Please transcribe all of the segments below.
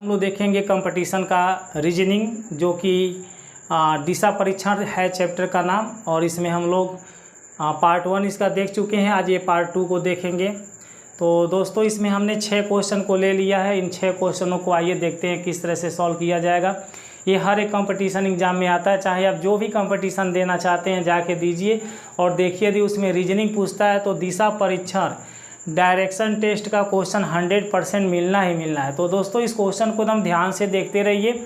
हम लोग देखेंगे कंपटीशन का रीजनिंग जो कि दिशा परीक्षण है चैप्टर का नाम। और इसमें हम लोग पार्ट 1 इसका देख चुके हैं। आज ये पार्ट 2 को देखेंगे। तो दोस्तों इसमें हमने 6 क्वेश्चन को ले लिया है। इन 6 क्वेश्चनों को आइए देखते हैं किस तरह से सॉल्व किया जाएगा। ये हर एक कंपटीशन एग्जाम में आता है, चाहे आप जो भी कंपटीशन देना चाहते हैं जाके दीजिए और देखिए। यदि उसमें रीजनिंग पूछता है तो दिशा परीक्षण डायरेक्शन टेस्ट का क्वेश्चन 100% मिलना ही मिलना है। तो दोस्तों इस क्वेश्चन को एकदम ध्यान से देखते रहिए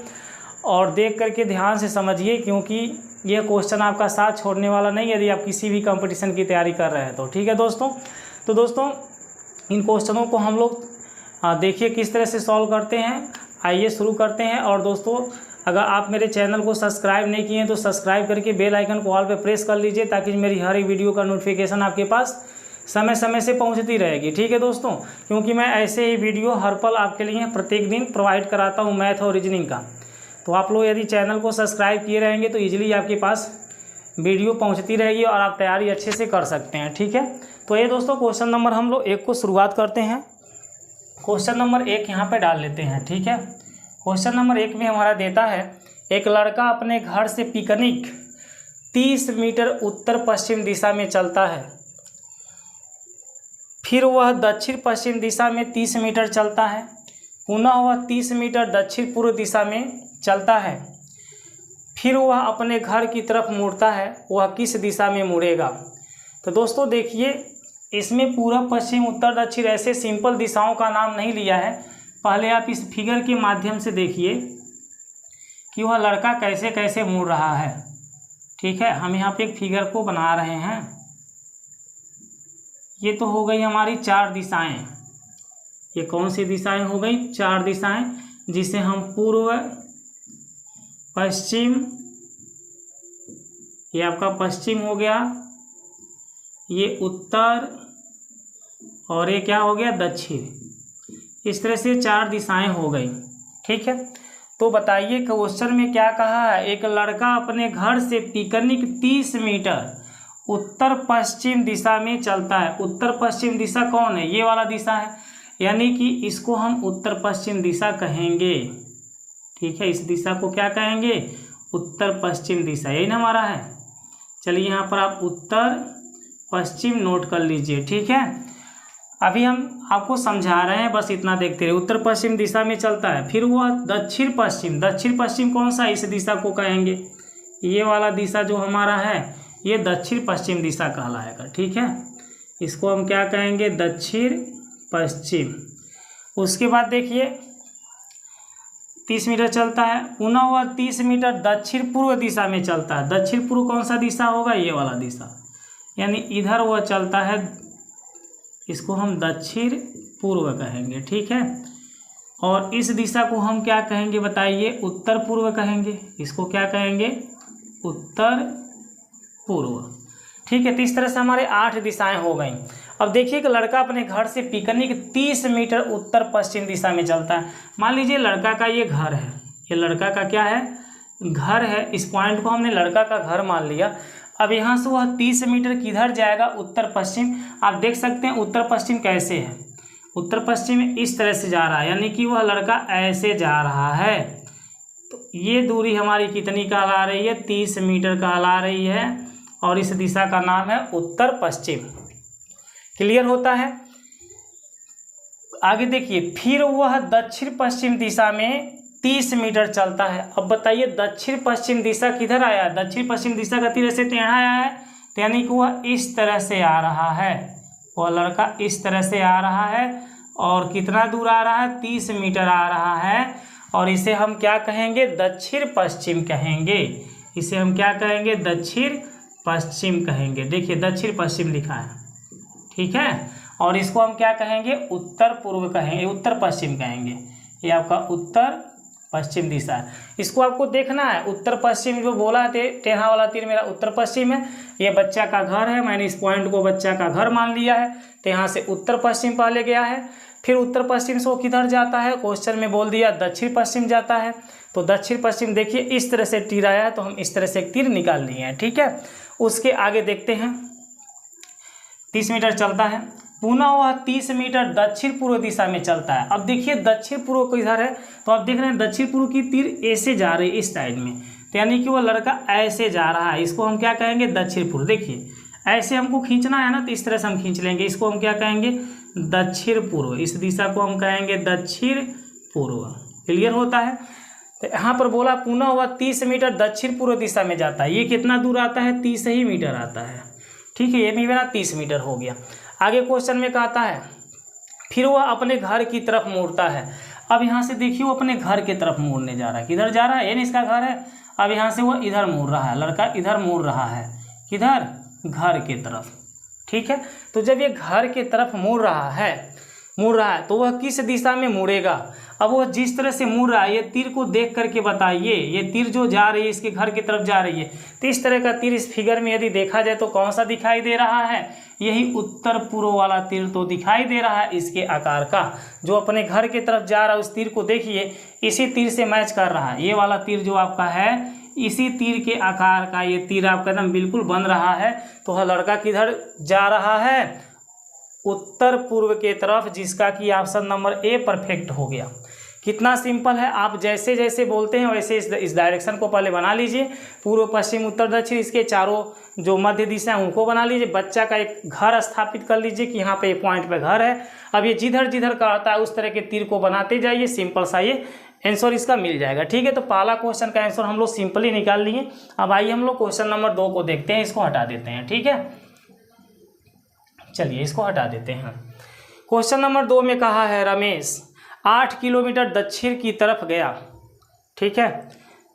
और देख करके ध्यान से समझिए, क्योंकि यह क्वेश्चन आपका साथ छोड़ने वाला नहीं यदि आप किसी भी कंपटीशन की तैयारी कर रहे हैं तो। ठीक है दोस्तों, तो दोस्तों इन क्वेश्चनों को हम लोग देखिए किस तरह से सॉल्व करते हैं। आइए शुरू करते हैं। और दोस्तों अगर आप मेरे चैनल को सब्सक्राइब नहीं किए हैं तो सब्सक्राइब करके बेल आइकन को ऑल पे प्रेस कर लीजिए, ताकि मेरी हर एक वीडियो का नोटिफिकेशन आपके पास समय समय से पहुंचती रहेगी। ठीक है दोस्तों, क्योंकि मैं ऐसे ही वीडियो हर पल आपके लिए प्रत्येक दिन प्रोवाइड कराता हूं मैथ और रीजनिंग का। तो आप लोग यदि चैनल को सब्सक्राइब किए रहेंगे तो ईजिली आपके पास वीडियो पहुंचती रहेगी और आप तैयारी अच्छे से कर सकते हैं। ठीक है, तो ये दोस्तों क्वेश्चन नंबर हम लोग 1 को शुरुआत करते हैं। क्वेश्चन नंबर 1 यहाँ पर डाल लेते हैं। ठीक है, क्वेश्चन नंबर 1 में हमारा देता है, एक लड़का अपने घर से पिकनिक 30 मीटर उत्तर पश्चिम दिशा में चलता है, फिर वह दक्षिण पश्चिम दिशा में 30 मीटर चलता है, पुनः वह 30 मीटर दक्षिण पूर्व दिशा में चलता है, फिर वह अपने घर की तरफ मुड़ता है, वह किस दिशा में मुड़ेगा। तो दोस्तों देखिए, इसमें पूर्व पश्चिम उत्तर दक्षिण ऐसे सिंपल दिशाओं का नाम नहीं लिया है। पहले आप इस फिगर के माध्यम से देखिए कि वह लड़का कैसे कैसे मुड़ रहा है। ठीक है, हम यहाँ पे एक फिगर को बना रहे हैं। ये तो हो गई हमारी 4 दिशाएं। ये कौन सी दिशाएं हो गई? 4 दिशाएं, जिसे हम पूर्व पश्चिम, ये आपका पश्चिम हो गया, ये उत्तर और ये क्या हो गया? दक्षिण। इस तरह से 4 दिशाएं हो गई। ठीक है, तो बताइए क्वेश्चन में क्या कहा है? एक लड़का अपने घर से पिकनिक 30 मीटर उत्तर पश्चिम दिशा में चलता है। उत्तर पश्चिम दिशा कौन है? ये वाला दिशा है, यानी कि इसको हम उत्तर पश्चिम दिशा कहेंगे। ठीक है, इस दिशा को क्या कहेंगे? उत्तर पश्चिम दिशा, यही ना हमारा है। चलिए यहाँ पर आप उत्तर पश्चिम नोट कर लीजिए। ठीक है, अभी हम आपको समझा रहे हैं, बस इतना देखते रहिए। उत्तर पश्चिम दिशा में चलता है, फिर वह दक्षिण पश्चिम, दक्षिण पश्चिम कौन सा? इस दिशा को कहेंगे। ये वाला दिशा जो हमारा है ये दक्षिण पश्चिम दिशा कहलाएगा। ठीक है, इसको हम क्या कहेंगे? दक्षिण पश्चिम। उसके बाद देखिए 30 मीटर चलता है, पुनः वह 30 मीटर दक्षिण पूर्व दिशा में चलता है। दक्षिण पूर्व कौन सा दिशा होगा? ये वाला दिशा, यानी इधर वह चलता है, इसको हम दक्षिण पूर्व कहेंगे। ठीक है, और इस दिशा को हम क्या कहेंगे बताइए? उत्तर पूर्व कहेंगे। इसको क्या कहेंगे? उत्तर पूर्व। ठीक है, तो इस तरह से हमारे 8 दिशाएं हो गई। अब देखिए कि लड़का अपने घर से पिकनिक 30 मीटर उत्तर पश्चिम दिशा में चलता है। मान लीजिए लड़का का ये घर है, ये लड़का का क्या है? घर है। इस पॉइंट को हमने लड़का का घर मान लिया। अब यहाँ से वह 30 मीटर किधर जाएगा? उत्तर पश्चिम। आप देख सकते हैं उत्तर पश्चिम कैसे है। उत्तर पश्चिम इस तरह से जा रहा है, यानी कि वह लड़का ऐसे जा रहा है। तो ये दूरी हमारी कितनी कहला रही है? 30 मीटर कहला रही है, और इस दिशा का नाम है उत्तर पश्चिम। क्लियर होता है? आगे देखिए, फिर वह दक्षिण पश्चिम दिशा में 30 मीटर चलता है। अब बताइए दक्षिण पश्चिम दिशा किधर आया? दक्षिण पश्चिम दिशा का तीर से टेढ़ा आया है, तो यानी कि वह इस तरह से आ रहा है। वह लड़का इस तरह से आ रहा है, और कितना दूर आ रहा है? 30 मीटर आ रहा है, और इसे हम क्या कहेंगे? दक्षिण पश्चिम कहेंगे। इसे हम क्या कहेंगे? दक्षिण पश्चिम कहेंगे। देखिए दक्षिण पश्चिम लिखा है। ठीक है, और इसको हम क्या कहेंगे? उत्तर पूर्व कहेंगे, उत्तर पश्चिम कहेंगे। ये आपका उत्तर पश्चिम दिशा है। इसको आपको देखना है। उत्तर पश्चिम जो बोला है टेढ़ा वाला तीर मेरा उत्तर पश्चिम है। ये बच्चा का घर है, मैंने इस पॉइंट को बच्चा का घर मान लिया है, तो यहाँ से उत्तर पश्चिम पहले गया है। फिर उत्तर पश्चिम से वो किधर जाता है? क्वेश्चन में बोल दिया दक्षिण पश्चिम जाता है। तो दक्षिण पश्चिम देखिए इस तरह से तीर आया है, तो हम इस तरह से एक तीर निकाल लिए हैं। ठीक है, उसके आगे देखते हैं। 30 मीटर चलता है, पुनः वह 30 मीटर दक्षिण पूर्व दिशा में चलता है। अब देखिए दक्षिण पूर्व को इधर है, तो आप देख रहे हैं दक्षिण पूर्व की तीर ऐसे जा रही है इस साइड में, तो यानी कि वो लड़का ऐसे जा रहा है, इसको हम क्या कहेंगे, दक्षिण पूर्व। देखिए ऐसे हमको खींचना है ना, तो इस तरह से हम खींच लेंगे, इसको हम क्या कहेंगे, दक्षिण पूर्व। इस दिशा को हम कहेंगे दक्षिण पूर्व। क्लियर होता है। तो यहाँ पर बोला पुनः वह 30 मीटर दक्षिण पूर्व दिशा में जाता है। ये कितना दूर आता है, 30 ही मीटर आता है। ठीक है, ये भी मेरा 30 मीटर हो गया। आगे क्वेश्चन में कहता है फिर वह अपने घर की तरफ मुड़ता है। अब यहाँ से देखिए वो अपने घर की तरफ मुड़ने जा रहा है। किधर जा रहा है, ये नहीं इसका घर है। अब यहाँ से वो इधर मुड़ रहा है, लड़का इधर मुड़ रहा है, किधर, घर की तरफ। ठीक है, तो जब ये घर की तरफ मुड़ रहा है तो वह किस दिशा में मुड़ेगा। अब वो जिस तरह से मुड़ रहा है, ये तीर को देख करके बताइए, ये तीर जो जा रही है इसके घर की तरफ जा रही है, तो इस तरह का तीर इस फिगर में यदि देखा जाए तो कौन सा दिखाई दे रहा है, यही उत्तर पूर्व वाला तीर तो दिखाई दे रहा है इसके आकार का। जो अपने घर की तरफ जा रहा है उस तीर को देखिए, इसी तीर से मैच कर रहा है। ये वाला तीर जो आपका है इसी तीर के आकार का ये तीर आपका एकदम बिल्कुल बन रहा है। तो वह लड़का किधर जा रहा है, उत्तर पूर्व के तरफ, जिसका कि ऑप्शन नंबर ए परफेक्ट हो गया। कितना सिंपल है, आप जैसे जैसे बोलते हैं वैसे इस डायरेक्शन को पहले बना लीजिए। पूर्व पश्चिम उत्तर दक्षिण इसके चारों जो मध्य दिशा है उनको बना लीजिए। बच्चा का एक घर स्थापित कर लीजिए कि यहाँ पे पॉइंट पे घर है। अब ये जिधर जिधर का आता है उस तरह के तीर को बनाते जाइए, सिंपल सा ये आंसर इसका मिल जाएगा। ठीक है, तो पहला क्वेश्चन का आंसर हम लोग सिंपली निकाल लिए। अब आइए हम लोग क्वेश्चन नंबर 2 को देखते हैं, इसको हटा देते हैं। ठीक है, चलिए इसको हटा देते हैं। क्वेश्चन नंबर 2 में कहा है रमेश 8 किलोमीटर दक्षिण की तरफ गया। ठीक है,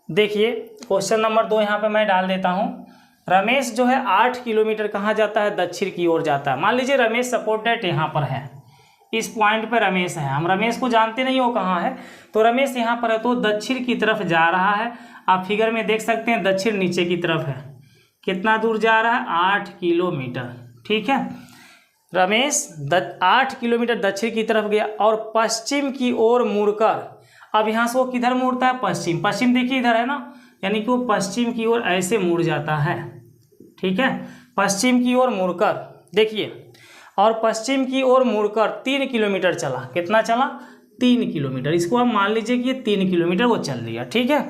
देखिए क्वेश्चन नंबर 2 यहाँ पे मैं डाल देता हूँ। रमेश जो है 8 किलोमीटर कहाँ जाता है, दक्षिण की ओर जाता है। मान लीजिए रमेश सपोर्ट डेट यहाँ पर है, इस पॉइंट पर रमेश है, हम रमेश को जानते नहीं वो कहाँ है, तो रमेश यहाँ पर है तो दक्षिण की तरफ जा रहा है। आप फिगर में देख सकते हैं दक्षिण नीचे की तरफ है, कितना दूर जा रहा है, 8 किलोमीटर। ठीक है, रमेश 8 किलोमीटर दक्षिण की तरफ गया और पश्चिम की ओर मुड़कर, अब यहाँ से वो किधर मुड़ता है, पश्चिम। पश्चिम देखिए इधर है ना, यानी कि वो पश्चिम की ओर ऐसे मुड़ जाता है। ठीक है, पश्चिम की ओर मुड़कर देखिए, और पश्चिम की ओर मुड़कर 3 किलोमीटर चला। कितना चला, 3 किलोमीटर। इसको आप मान लीजिए कि ये 3 किलोमीटर वो चल लिया। ठीक है,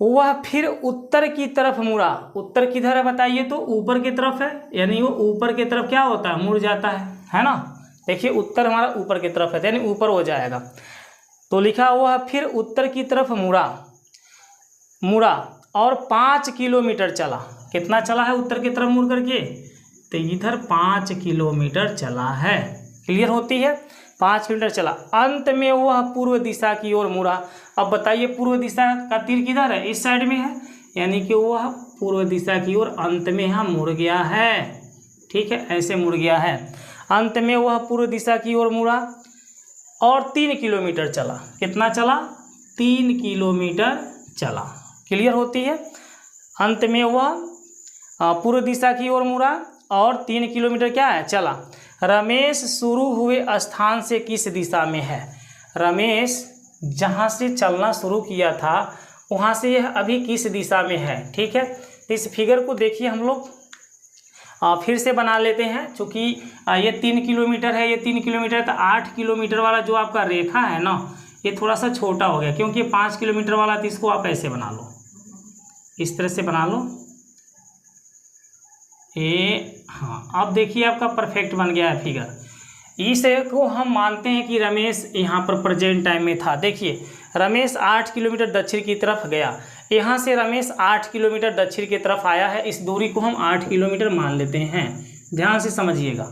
वह फिर उत्तर की तरफ मुड़ा। उत्तर किधर है बताइए, तो ऊपर की तरफ है, यानी वो ऊपर की तरफ क्या होता है, मुड़ जाता है ना। देखिए उत्तर हमारा ऊपर की तरफ है, यानी ऊपर हो जाएगा। तो लिखा वह फिर उत्तर की तरफ मुड़ा और 5 किलोमीटर चला। कितना चला है उत्तर की तरफ मुड़ करके, तो इधर 5 किलोमीटर चला है। क्लियर होती है, 5 किलोमीटर चला। अंत में वह पूर्व दिशा की ओर मुड़ा। अब बताइए पूर्व दिशा का तीर किधर है, इस साइड में है, यानी कि वह पूर्व दिशा की ओर अंत में यहाँ मुड़ गया है। ठीक है, ऐसे मुड़ गया है। अंत में वह पूर्व दिशा की ओर मुड़ा और 3 किलोमीटर चला। कितना चला, 3 किलोमीटर चला। क्लियर होती है, अंत में वह पूर्व दिशा की ओर मुड़ा और 3 किलोमीटर क्या है, चला। रमेश शुरू हुए स्थान से किस दिशा में है, रमेश जहाँ से चलना शुरू किया था वहाँ से यह अभी किस दिशा में है। ठीक है, तो इस फिगर को देखिए हम लोग फिर से बना लेते हैं। चूँकि ये 3 किलोमीटर है, ये 3 किलोमीटर है, तो 8 किलोमीटर वाला जो आपका रेखा है ना, ये थोड़ा सा छोटा हो गया, क्योंकि 5 किलोमीटर वाला, तो इसको आप ऐसे बना लो, इस तरह से बना लो। हाँ, अब देखिए आपका परफेक्ट बन गया है फिगर। इस को हम मानते हैं कि रमेश यहाँ पर प्रेजेंट टाइम में था। देखिए रमेश 8 किलोमीटर दक्षिण की तरफ गया, यहाँ से रमेश 8 किलोमीटर दक्षिण की तरफ आया है। इस दूरी को हम 8 किलोमीटर मान लेते हैं। ध्यान से समझिएगा,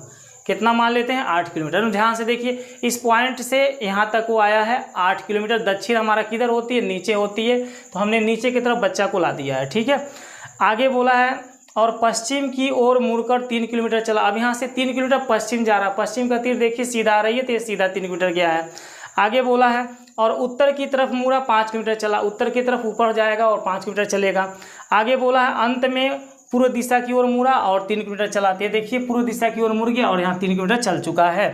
कितना मान लेते हैं, 8 किलोमीटर। ध्यान से देखिए, इस पॉइंट से यहाँ तक वो आया है 8 किलोमीटर। दक्षिण हमारा किधर होती है, नीचे होती है, तो हमने नीचे की तरफ बच्चा को ला दिया है। ठीक है, आगे बोला है और पश्चिम की ओर मुड़कर 3 किलोमीटर चला। अब यहाँ से 3 किलोमीटर पश्चिम जा रहा है, पश्चिम का तीर देखिए सीधा आ रही है, तो ये सीधा 3 किलोमीटर गया है। आगे बोला है और उत्तर की तरफ मुड़ा, 5 किलोमीटर चला। उत्तर की तरफ ऊपर जाएगा और 5 किलोमीटर चलेगा। आगे बोला है अंत में पूर्व दिशा की ओर मुड़ा और 3 किलोमीटर चला। तो देखिए पूर्व दिशा की ओर मुड़ गया और यहाँ 3 किलोमीटर चल चुका है।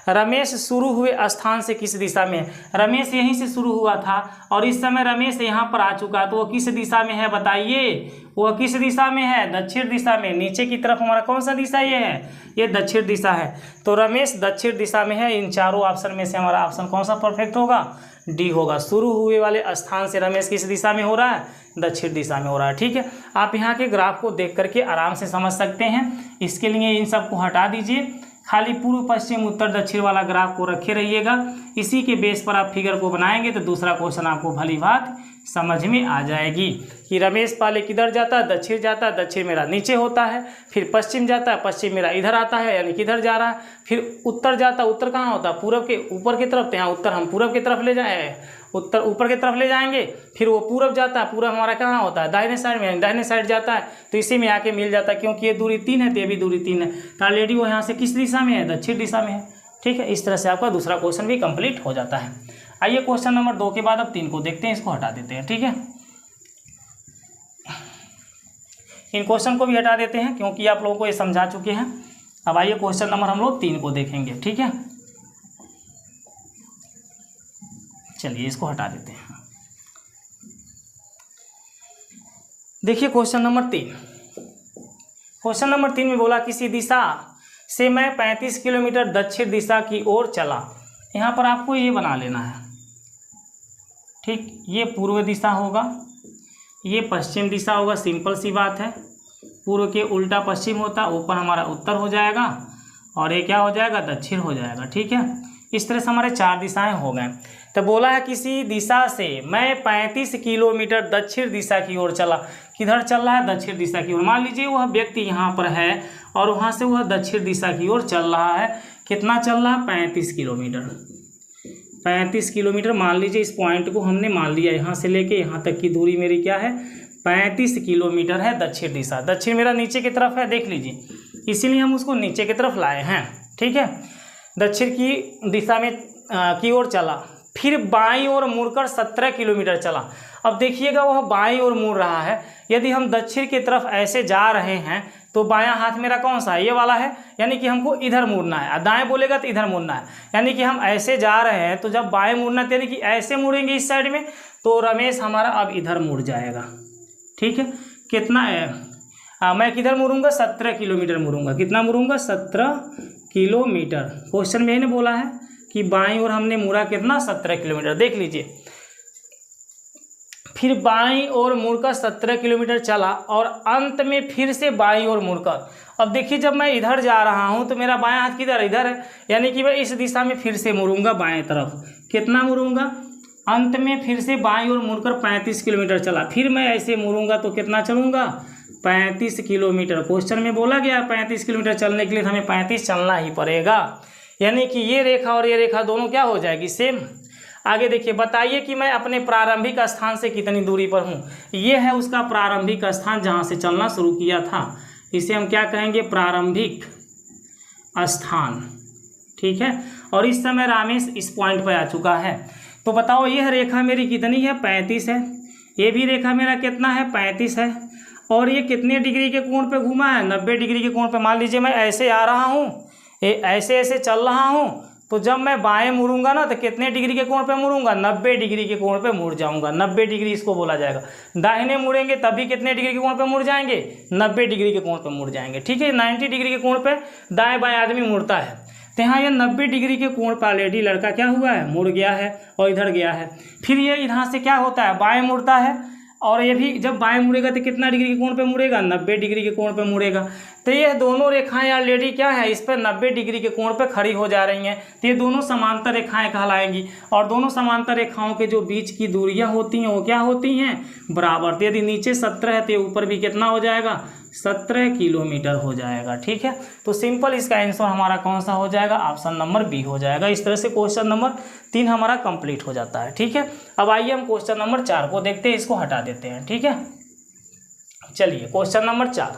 रमेश शुरू हुए स्थान से किस दिशा में है? रमेश यहीं से शुरू हुआ था और इस समय रमेश यहाँ पर आ चुका, तो वो किस दिशा में है बताइए? वो किस दिशा में है? दक्षिण दिशा में। नीचे की तरफ हमारा कौन सा दिशा ये है? ये दक्षिण दिशा है। तो रमेश दक्षिण दिशा में है। इन चारों ऑप्शन में से हमारा ऑप्शन कौन सा परफेक्ट होगा? डी होगा। शुरू हुए वाले स्थान से रमेश किस दिशा में हो रहा है? दक्षिण दिशा में हो रहा है। ठीक है, आप यहाँ के ग्राफ को देख करके आराम से समझ सकते हैं। इसके लिए इन सबको हटा दीजिए, खाली पूर्व पश्चिम उत्तर दक्षिण वाला ग्राफ को रखे रहिएगा। इसी के बेस पर आप फिगर को बनाएंगे तो दूसरा क्वेश्चन आपको भली बात समझ में आ जाएगी कि रमेश पहले किधर जाता है? दक्षिण जाता है, दक्षिण मेरा नीचे होता है, फिर पश्चिम जाता है, पश्चिम मेरा इधर आता है यानी किधर जा रहा है, फिर उत्तर जाता है, उत्तर कहाँ होता है? पूरब के ऊपर की तरफ, तो यहाँ उत्तर हम पूरब की तरफ ले जाए, उत्तर ऊपर की तरफ ले जाएंगे। फिर वो पूरब जाता है, पूरब हमारा कहाँ होता है? दाहिने साइड में, दाहिने साइड जाता है तो इसी में आके मिल जाता है, क्योंकि ये दूरी 3 है तो ये भी दूरी 3 है, तो ऑलरेडी वो यहाँ से किस दिशा में है? दक्षिण दिशा में है। ठीक है, इस तरह से आपका दूसरा क्वेश्चन भी कंप्लीट हो जाता है। आइए क्वेश्चन नंबर 2 के बाद अब 3 को देखते हैं, इसको हटा देते हैं। ठीक है, इन क्वेश्चन को भी हटा देते हैं क्योंकि आप लोगों को ये समझा चुके हैं। अब आइए क्वेश्चन नंबर हम लोग 3 को देखेंगे। ठीक है, चलिए इसको हटा देते हैं। देखिए क्वेश्चन नंबर 3। क्वेश्चन नंबर 3 में बोला किसी दिशा से मैं 35 किलोमीटर दक्षिण दिशा की ओर चला। यहाँ पर आपको ये बना लेना है। ठीक, ये पूर्व दिशा होगा, ये पश्चिम दिशा होगा, सिंपल सी बात है। पूर्व के उल्टा पश्चिम होता, ऊपर हमारा उत्तर हो जाएगा और ये क्या हो जाएगा? दक्षिण हो जाएगा। ठीक है, इस तरह से हमारे 4 दिशाएं हो गए। तो बोला है किसी दिशा से मैं 35 किलोमीटर दक्षिण दिशा की ओर चला। किधर चल रहा है? दक्षिण दिशा की ओर। मान लीजिए वह व्यक्ति यहाँ पर है और वहाँ से वह दक्षिण दिशा की ओर चल रहा है। कितना चल रहा है? 35 किलोमीटर। 35 किलोमीटर मान लीजिए, इस पॉइंट को हमने मान लिया, यहाँ से लेके यहाँ तक की दूरी मेरी क्या है? 35 किलोमीटर है दक्षिण दिशा। दक्षिण मेरा नीचे की तरफ है, देख लीजिए, इसीलिए हम उसको नीचे की तरफ लाए हैं। ठीक है, दक्षिण की दिशा में की ओर चला, फिर बाईं ओर मुड़कर 17 किलोमीटर चला। अब देखिएगा वह बाईं ओर मुड़ रहा है। यदि हम दक्षिण की तरफ ऐसे जा रहे हैं तो बायां हाथ मेरा कौन सा है? ये वाला है, यानी कि हमको इधर मुड़ना है। दाएं बोलेगा तो इधर मुड़ना है, यानी कि हम ऐसे जा रहे हैं तो जब बाएं मुड़ना है यानी कि ऐसे मुड़ेंगे इस साइड में, तो रमेश हमारा अब इधर मुड़ जाएगा। ठीक है, कितना है? मैं किधर मुड़ूंगा? 17 किलोमीटर मुड़ूंगा। कितना मुड़ूंगा? 17 किलोमीटर। क्वेश्चन में ही बोला है कि बाईं ओर हमने मुड़ा कितना? 17 किलोमीटर। देख लीजिए, फिर बाईं ओर मुड़कर 17 किलोमीटर चला और अंत में फिर से बाईं ओर मुड़कर, अब देखिए जब मैं इधर जा रहा हूं तो मेरा बायां हाथ किधर? इधर है, यानी कि मैं इस दिशा में फिर से मुड़ूंगा बाएं तरफ। कितना मुड़ूंगा? अंत में फिर से बाईं ओर मुड़कर 35 किलोमीटर चला। फिर मैं ऐसे मुड़ूंगा तो कितना चलूंगा? 35 किलोमीटर। क्वेश्चन में बोला गया 35 किलोमीटर चलने के लिए हमें 35 चलना ही पड़ेगा, यानी कि ये रेखा और ये रेखा दोनों क्या हो जाएगी? सेम। आगे देखिए, बताइए कि मैं अपने प्रारंभिक स्थान से कितनी दूरी पर हूँ। ये है उसका प्रारंभिक स्थान जहाँ से चलना शुरू किया था। इसे हम क्या कहेंगे? प्रारंभिक स्थान। ठीक है, और इस समय रमेश इस पॉइंट पर आ चुका है। तो बताओ यह रेखा मेरी कितनी है? 35 है। ये भी रेखा मेरा कितना है? 35 है। और ये कितने डिग्री के कोण पे घूमा है? 90 डिग्री के कोण पे। मान लीजिए मैं ऐसे आ रहा हूँ, ऐसे ऐसे चल रहा हूँ, तो जब मैं बाएं मुड़ूंगा ना तो कितने डिग्री के कोण पे मुड़ूंगा? 90 डिग्री के कोण पे मुड़ जाऊंगा। 90 डिग्री इसको बोला जाएगा। दाहिने मुड़ेंगे तब भी कितने डिग्री के कोण पे मुड़ जाएंगे? 90 डिग्री के कोण पे मुड़ जाएंगे। ठीक है, 90 डिग्री के कोण पे दाएं बाएं आदमी मुड़ता है, तो यहाँ ये 90 डिग्री के कोण पर ऑलरेडी लड़का क्या हुआ है? मुड़ गया है और इधर गया है। फिर ये यहाँ से क्या होता है? बाएं मुड़ता है, और ये भी जब बाएं मुड़ेगा तो कितना डिग्री के कोण पे मुड़ेगा? 90 डिग्री के कोण पे मुड़ेगा। तो ये दोनों रेखाएं ऑलरेडी क्या है? इस पर 90 डिग्री के कोण पे खड़ी हो जा रही हैं, तो ये दोनों समांतर रेखाएं कहलाएंगी। और दोनों समांतर रेखाओं के जो बीच की दूरियां होती हैं वो क्या होती हैं? बराबर। तो यदि नीचे 17 है तो ऊपर भी कितना हो जाएगा? 17 किलोमीटर हो जाएगा। ठीक है, तो सिंपल इसका आंसर हमारा कौन सा हो जाएगा? ऑप्शन नंबर बी हो जाएगा। इस तरह से क्वेश्चन नंबर 3 हमारा कंप्लीट हो जाता है। ठीक है, अब आइए हम क्वेश्चन नंबर 4 को देखते हैं, इसको हटा देते हैं। ठीक है, चलिए क्वेश्चन नंबर 4।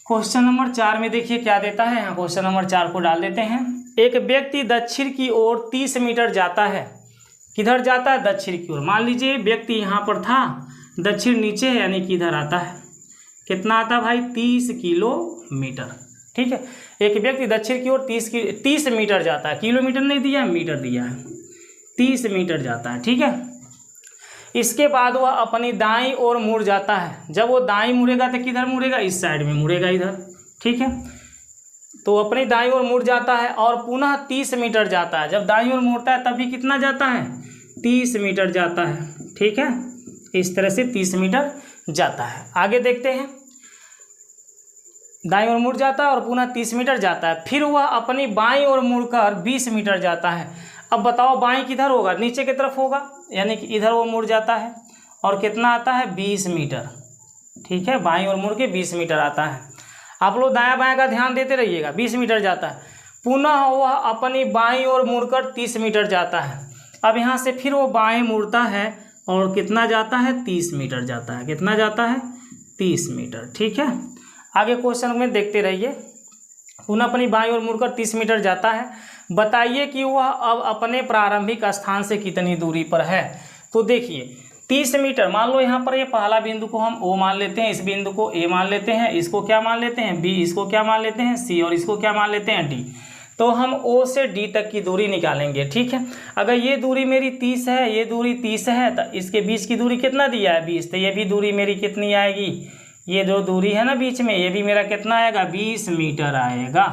क्वेश्चन नंबर 4 में देखिए क्या देता है। यहाँ क्वेश्चन नंबर 4 को डाल देते हैं। एक व्यक्ति दक्षिण की ओर 30 मीटर जाता है। किधर जाता है? दक्षिण की ओर। मान लीजिए व्यक्ति यहाँ पर था, दक्षिण नीचे है, यानी कि इधर आता है। कितना आता भाई? 30 किलोमीटर। ठीक है। एक व्यक्ति दक्षिण की ओर 30 मीटर जाता है, किलोमीटर नहीं दिया है, मीटर दिया है, 30 मीटर जाता है, ठीक है। इसके बाद वह अपनी दाईं ओर मुड़ जाता है। जब वो दाईं मुड़ेगा तो किधर मुड़ेगा, इस साइड में मुड़ेगा, इधर, ठीक है। तो अपनी दाईं ओर मुड़ जाता है और पुनः 30 मीटर जाता है। जब दाईं ओर मुड़ता है तब भी कितना जाता है, 30 मीटर जाता है, ठीक है। इस तरह से 30 मीटर जाता है। आगे देखते हैं, दाईं ओर मुड़ जाता है और पुनः 30 मीटर जाता है। फिर वह अपनी बाईं ओर मुड़कर 20 मीटर जाता है। अब बताओ बाईं किधर होगा, नीचे की तरफ होगा, यानी कि इधर वो मुड़ जाता है और कितना आता है, 20 मीटर, ठीक है। बाईं ओर मुड़ के 20 मीटर आता है। आप लोग दायां बायां का ध्यान देते रहिएगा। 20 मीटर जाता है। पुनः वह अपनी बाईं ओर मुड़कर 30 मीटर जाता है। अब यहाँ से फिर वो बाएं मुड़ता है और कितना जाता है, 30 मीटर जाता है। कितना जाता है, 30 मीटर, ठीक है। आगे क्वेश्चन में देखते रहिए। पुनः अपनी बाईं ओर मुड़कर 30 मीटर जाता है। बताइए कि वह अब अपने प्रारंभिक स्थान से कितनी दूरी पर है। तो देखिए 30 मीटर, मान लो यहाँ पर ये पहला बिंदु को हम O मान लेते हैं, इस बिंदु को A मान लेते हैं, इसको क्या मान लेते हैं, B, इसको क्या मान लेते हैं, C, और इसको क्या मान लेते हैं, D। तो हम O से D तक की दूरी निकालेंगे, ठीक है। अगर ये दूरी मेरी 30 है, ये दूरी 30 है, तो इसके बीच की दूरी कितना दिया है, 20। तो ये भी दूरी मेरी कितनी आएगी, ये जो दूरी है ना बीच में, ये भी मेरा कितना आएगा, 20 मीटर आएगा।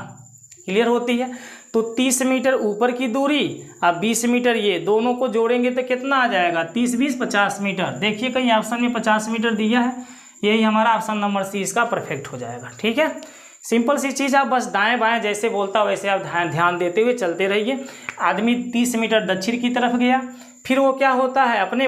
क्लियर होती है। तो 30 मीटर ऊपर की दूरी, अब 20 मीटर, ये दोनों को जोड़ेंगे तो कितना आ जाएगा, 30 20 50 मीटर। देखिए कहीं ऑप्शन में 50 मीटर दिया है, यही हमारा ऑप्शन नंबर सी इसका परफेक्ट हो जाएगा, ठीक है। सिंपल सी चीज़, आप बस दाएं बाएं जैसे बोलता वैसे आप ध्यान देते हुए चलते रहिए। आदमी 30 मीटर दक्षिण की तरफ गया, फिर वो क्या होता है, अपने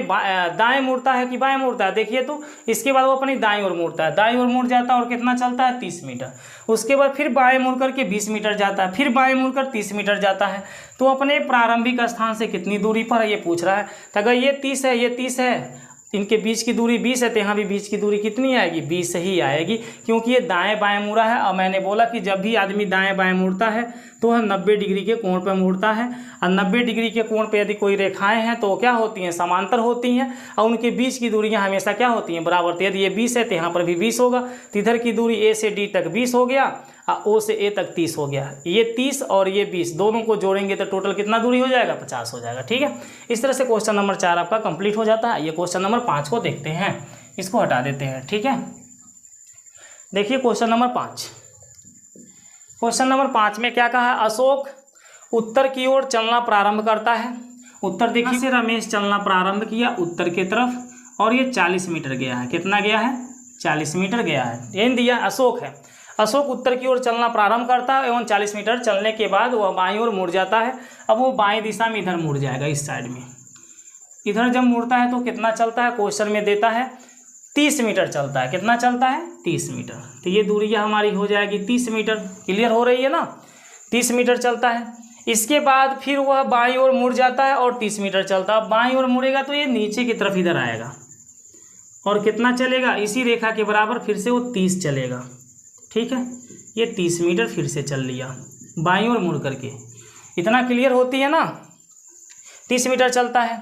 दाएं मुड़ता है कि बाएं मुड़ता है, देखिए तो इसके बाद वो अपनी दाएं ओर मुड़ता है, दाएं ओर मुड़ जाता है और कितना चलता है, 30 मीटर। उसके बाद फिर बाएं मुड़ करके 20 मीटर जाता है, फिर बाएं मुड़कर 30 मीटर जाता है। तो अपने प्रारंभिक स्थान से कितनी दूरी पर है ये पूछ रहा है। तो अगर ये 30 है, ये 30 है, इनके बीच की दूरी 20 है, तो यहाँ भी बीच की दूरी कितनी आएगी, 20 ही आएगी, क्योंकि ये दाएं बाएं मुड़ा है। और मैंने बोला कि जब भी आदमी दाएं बाएं मुड़ता है तो वह 90 डिग्री के कोण पर मुड़ता है। और 90 डिग्री के कोण पर यदि कोई रेखाएं हैं तो क्या होती हैं, समांतर होती हैं, और उनके बीच की दूरियां हमेशा क्या होती हैं, बराबर। तो यदि ये 20 है तो यहाँ पर भी 20 होगा। तो इधर की दूरी ए से डी तक 20 हो गया और ओ से ए तक 30 हो गया। ये 30 और ये 20 दोनों को जोड़ेंगे तो टोटल कितना दूरी हो जाएगा, 50 हो जाएगा, ठीक है। इस तरह से क्वेश्चन नंबर 4 आपका कंप्लीट हो जाता है। ये क्वेश्चन नंबर 5 को देखते हैं, इसको हटा देते हैं, ठीक है। देखिए क्वेश्चन नंबर 5। क्वेश्चन नंबर 5 में क्या कहा है, अशोक उत्तर की ओर चलना प्रारंभ करता है। उत्तर देखिए से रमेश चलना प्रारंभ किया उत्तर की तरफ और ये 40 मीटर गया है। कितना गया है, 40 मीटर गया है। ये दिया अशोक है। अशोक उत्तर की ओर चलना प्रारंभ करता है एवं 40 मीटर चलने के बाद वह बाईं ओर मुड़ जाता है। अब वो बाईं दिशा में इधर मुड़ जाएगा, इस साइड में। इधर जब मुड़ता है तो कितना चलता है, क्वेश्चन में देता है 30 मीटर चलता है। कितना चलता है, 30 मीटर। तो ये दूरी हमारी हो जाएगी 30 मीटर। क्लियर हो रही है ना, 30 मीटर चलता है। इसके बाद फिर वह बाईं ओर मुड़ जाता है और 30 मीटर चलता है। बाईं ओर मुड़ेगा तो ये नीचे की तरफ इधर आएगा और कितना चलेगा, इसी रेखा के बराबर फिर से वो 30 चलेगा, ठीक है। ये 30 मीटर फिर से चल लिया बाईं ओर मुड़ करके। इतना क्लियर होती है ना, 30 मीटर चलता है।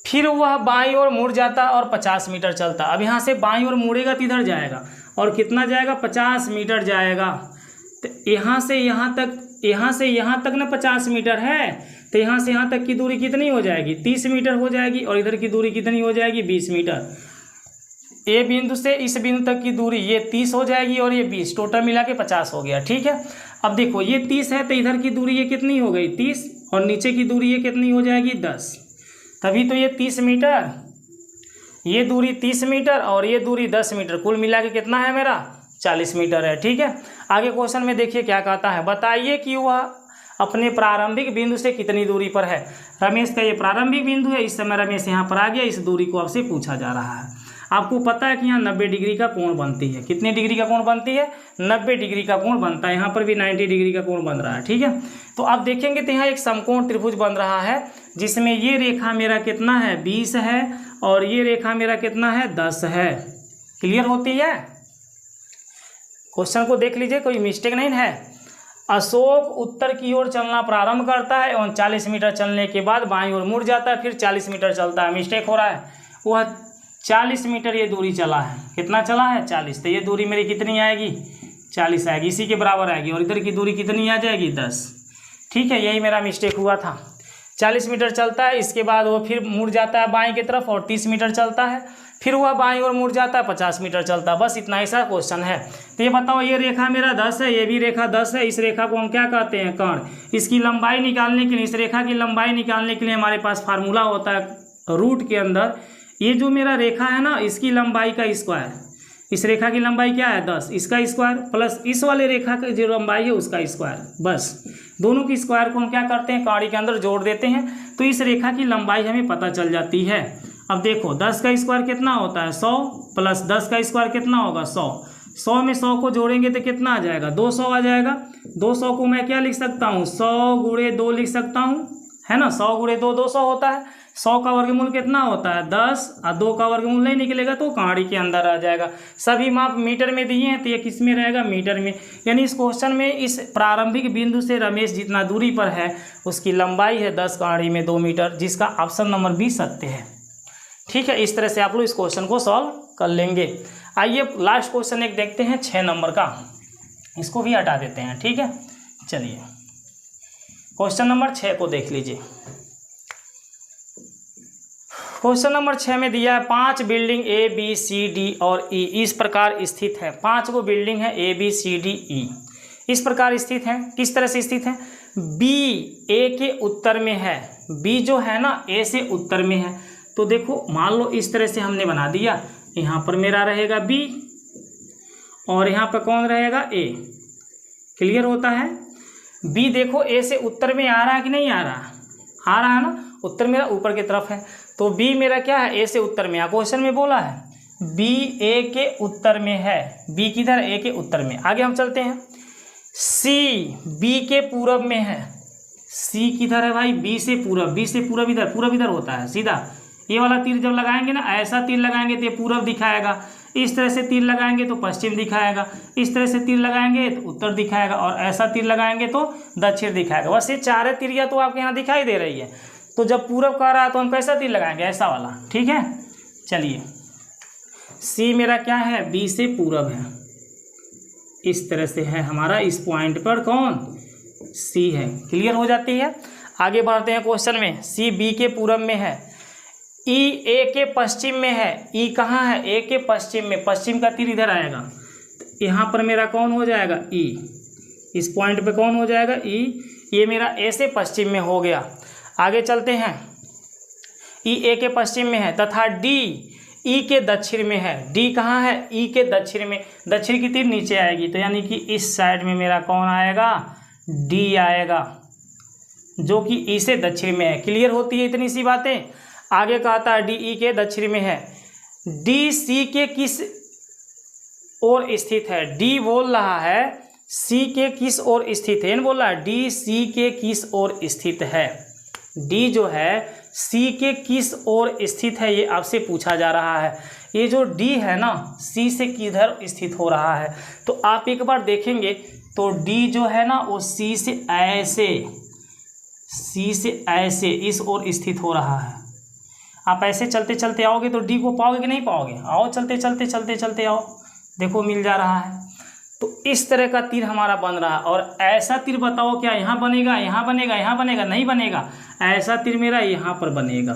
फिर वह बाईं ओर मुड़ जाता और 50 मीटर चलता। अब यहाँ से बाईं ओर मुड़ेगा तो इधर जाएगा और कितना जाएगा, 50 मीटर जाएगा। तो यहाँ से यहाँ तक ना 50 मीटर है, तो यहाँ से यहाँ तक की दूरी कितनी हो जाएगी, 30 मीटर हो जाएगी। और इधर की दूरी कितनी हो जाएगी, 20 मीटर। ए बिंदु से इस बिंदु तक की दूरी ये 30 हो जाएगी और ये 20, टोटल मिला के 50 हो गया, ठीक है। अब देखो ये 30 है तो इधर की दूरी ये कितनी हो गई, 30, और नीचे की दूरी ये कितनी हो जाएगी, 10। तभी तो ये 30 मीटर, ये दूरी 30 मीटर और ये दूरी 10 मीटर, कुल मिला के कितना है मेरा, 40 मीटर है, ठीक है। आगे क्वेश्चन में देखिए क्या कहता है, बताइए कि वह अपने प्रारंभिक बिंदु से कितनी दूरी पर है। रमेश का ये प्रारंभिक बिंदु है, इस समय रमेश यहाँ पर आ गया, इस दूरी को आपसे पूछा जा रहा है। आपको पता है कि यहाँ 90 डिग्री का कोण बनती है। कितने डिग्री का कोण बनती है, 90 डिग्री का कोण बनता है। यहाँ पर भी 90 डिग्री का कोण बन रहा है, ठीक है। तो आप देखेंगे तो यहाँ एक समकोण त्रिभुज बन रहा है, जिसमें ये रेखा मेरा कितना है, 20 है, और ये रेखा मेरा कितना है, 10 है। क्लियर होती है। क्वेश्चन को देख लीजिए, कोई मिस्टेक नहीं है। अशोक उत्तर की ओर चलना प्रारंभ करता है एवं 40 मीटर चलने के बाद बाईं ओर मुड़ जाता है, फिर 40 मीटर चलता है। मिस्टेक हो रहा है, वह 40 मीटर ये दूरी चला है। कितना चला है, 40। तो ये दूरी मेरी कितनी आएगी, 40 आएगी, इसी के बराबर आएगी। और इधर की दूरी कितनी आ जाएगी 10। ठीक है, यही मेरा मिस्टेक हुआ था। 40 मीटर चलता है, इसके बाद वो फिर मुड़ जाता है बाएं की तरफ और 30 मीटर चलता है, फिर वह बाएं और मुड़ जाता है 50 मीटर चलता है। बस इतना ही सा क्वेश्चन है। तो ये बताओ, ये रेखा मेरा 10 है, ये भी रेखा 10 है। इस रेखा को हम क्या कहते हैं? कर्ण। इसकी लंबाई निकालने के लिए, इस रेखा की लंबाई निकालने के लिए हमारे पास फार्मूला होता है रूट के अंदर। ये जो मेरा रेखा है ना, इसकी लंबाई का स्क्वायर, इस रेखा की लंबाई क्या है 10, इसका स्क्वायर प्लस इस वाले रेखा की जो लंबाई है उसका स्क्वायर। बस दोनों की स्क्वायर को हम क्या करते हैं? कौड़ी के अंदर जोड़ देते हैं, तो इस रेखा की लंबाई हमें पता चल जाती है। अब देखो 10 का स्क्वायर कितना होता है? 100 प्लस 10 का स्क्वायर कितना होगा? 100। 100 में 100 को जोड़ेंगे तो कितना आ जाएगा? 200 आ जाएगा। 200 को मैं क्या लिख सकता हूँ? 100 गुणे 2 लिख सकता हूँ, है ना। 100 गुणे 2 200 होता है। 100 का वर्गमूल कितना होता है? 10। और 2 का वर्गमूल नहीं निकलेगा तो कहाड़ी के अंदर आ जाएगा। सभी माप मीटर में दिए हैं तो ये किस में रहेगा? मीटर में। यानी इस क्वेश्चन में इस प्रारंभिक बिंदु से रमेश जितना दूरी पर है उसकी लंबाई है 10 कहाड़ी में 2 मीटर, जिसका ऑप्शन नंबर बी सत्य है। ठीक है, इस तरह से आप लोग इस क्वेश्चन को सॉल्व कर लेंगे। आइए लास्ट क्वेश्चन एक देखते हैं 6 नंबर का, इसको भी हटा देते हैं। ठीक है, चलिए क्वेश्चन नंबर 6 को देख लीजिए। क्वेश्चन नंबर 6 में दिया है 5 building A B C D और ई इस प्रकार स्थित है। 5 को बिल्डिंग है ए बी सी डी ई, इस प्रकार स्थित है। किस तरह से स्थित है? बी ए के उत्तर में है, बी जो है ना ए से उत्तर में है। तो देखो मान लो इस तरह से हमने बना दिया, यहाँ पर मेरा रहेगा बी और यहाँ पर कौन रहेगा? ए। क्लियर होता है? बी देखो ए से उत्तर में आ रहा है कि नहीं आ रहा? आ रहा है ना, उत्तर मेरा ऊपर की तरफ है। तो बी मेरा क्या है? ए से उत्तर में। क्वेश्चन में बोला है बी ए के उत्तर में है। बी किधर? ए के उत्तर में। आगे हम चलते हैं। सी बी के पूरब में है। सी किधर है भाई? बी से पूरब। बी से पूरब इधर, पूरब इधर होता है सीधा। ये वाला तीर जब लगाएंगे ना, ऐसा तीर लगाएंगे तो ये पूरब दिखाएगा, इस तरह से तीर लगाएंगे तो पश्चिम दिखाएगा, इस तरह से तीर लगाएंगे तो उत्तर दिखाएगा, और ऐसा तीर लगाएंगे तो दक्षिण दिखाएगा। बस ये चारे तीरियां तो आपके यहाँ दिखाई दे रही है। तो जब पूरब कह रहा है तो हम कैसा तीर लगाएंगे? ऐसा वाला। ठीक है, चलिए सी मेरा क्या है? बी से पूरब है, इस तरह से है हमारा। इस पॉइंट पर कौन? सी है। क्लियर हो जाती है। आगे बढ़ते हैं क्वेश्चन में। सी बी के पूरब में है, ई ए के पश्चिम में है। ई कहाँ है? ए के पश्चिम में। पश्चिम का तीर इधर आएगा, तो यहाँ पर मेरा कौन हो जाएगा? ई। इस पॉइंट पे कौन हो जाएगा? ई। ये मेरा ए से पश्चिम में हो गया। आगे चलते हैं। ई ए के पश्चिम में है तथा डी ई के दक्षिण में है। डी कहाँ है? ई के दक्षिण में। दक्षिण की तीर नीचे आएगी, तो यानी कि इस साइड में मेरा कौन आएगा? डी आएगा, जो कि ई से दक्षिण में है। क्लियर होती है इतनी सी बातें। आगे कहता है डी ई के दक्षिण में है। डी सी के किस ओर स्थित है? डी बोल रहा है सी के किस ओर स्थित है, बोल रहा है डी सी के किस ओर स्थित है। डी जो है सी के किस ओर स्थित है, ये आपसे पूछा जा रहा है। ये जो डी है ना, सी से किधर स्थित हो रहा है? तो आप एक बार देखेंगे तो डी जो है ना वो सी से ऐसे इस ओर स्थित हो रहा है। आप ऐसे चलते चलते आओगे तो डी को पाओगे कि नहीं पाओगे? आओ चलते चलते आओ, देखो मिल जा रहा है। तो इस तरह का तीर हमारा बन रहा है। और ऐसा तीर बताओ क्या यहाँ बनेगा, यहाँ बनेगा, यहाँ बनेगा? नहीं बनेगा। ऐसा तीर मेरा यहाँ पर बनेगा।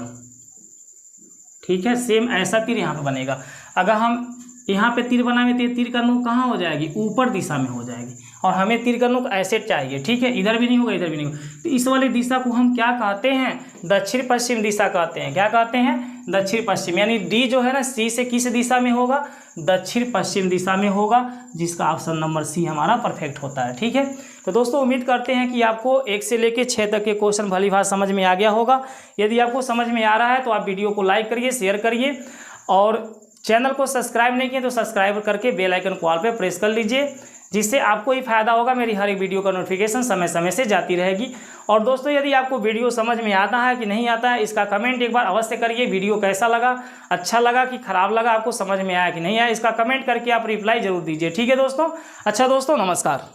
ठीक है, सेम ऐसा तीर यहाँ पर बनेगा। अगर हम यहाँ पे तीर बनाएंगे तो ये तीर का नोक कहाँ हो जाएगी? ऊपर दिशा में हो जाएगी। और हमें तीर का नोक ऐसे चाहिए। ठीक है, इधर भी नहीं होगा, इधर भी नहीं होगा। तो इस वाली दिशा को हम क्या कहते हैं? दक्षिण पश्चिम दिशा कहते हैं। क्या कहते हैं? दक्षिण पश्चिम। यानी डी जो है ना सी से किस दिशा में होगा? दक्षिण पश्चिम दिशा में होगा, जिसका ऑप्शन नंबर सी हमारा परफेक्ट होता है। ठीक है, तो दोस्तों उम्मीद करते हैं कि आपको 1 से लेकर 6 तक के क्वेश्चन भली भांति समझ में आ गया होगा। यदि आपको समझ में आ रहा है तो आप वीडियो को लाइक करिए, शेयर करिए, और चैनल को सब्सक्राइब नहीं किए तो सब्सक्राइब करके बेल आइकन को ऑल पे प्रेस कर लीजिए, जिससे आपको ही फायदा होगा। मेरी हर एक वीडियो का नोटिफिकेशन समय समय से जाती रहेगी। और दोस्तों यदि आपको वीडियो समझ में आता है कि नहीं आता है, इसका कमेंट एक बार अवश्य करिए। वीडियो कैसा लगा, अच्छा लगा कि खराब लगा, आपको समझ में आया कि नहीं आया, इसका कमेंट करके आप रिप्लाई जरूर दीजिए। ठीक है दोस्तों। अच्छा दोस्तों, नमस्कार।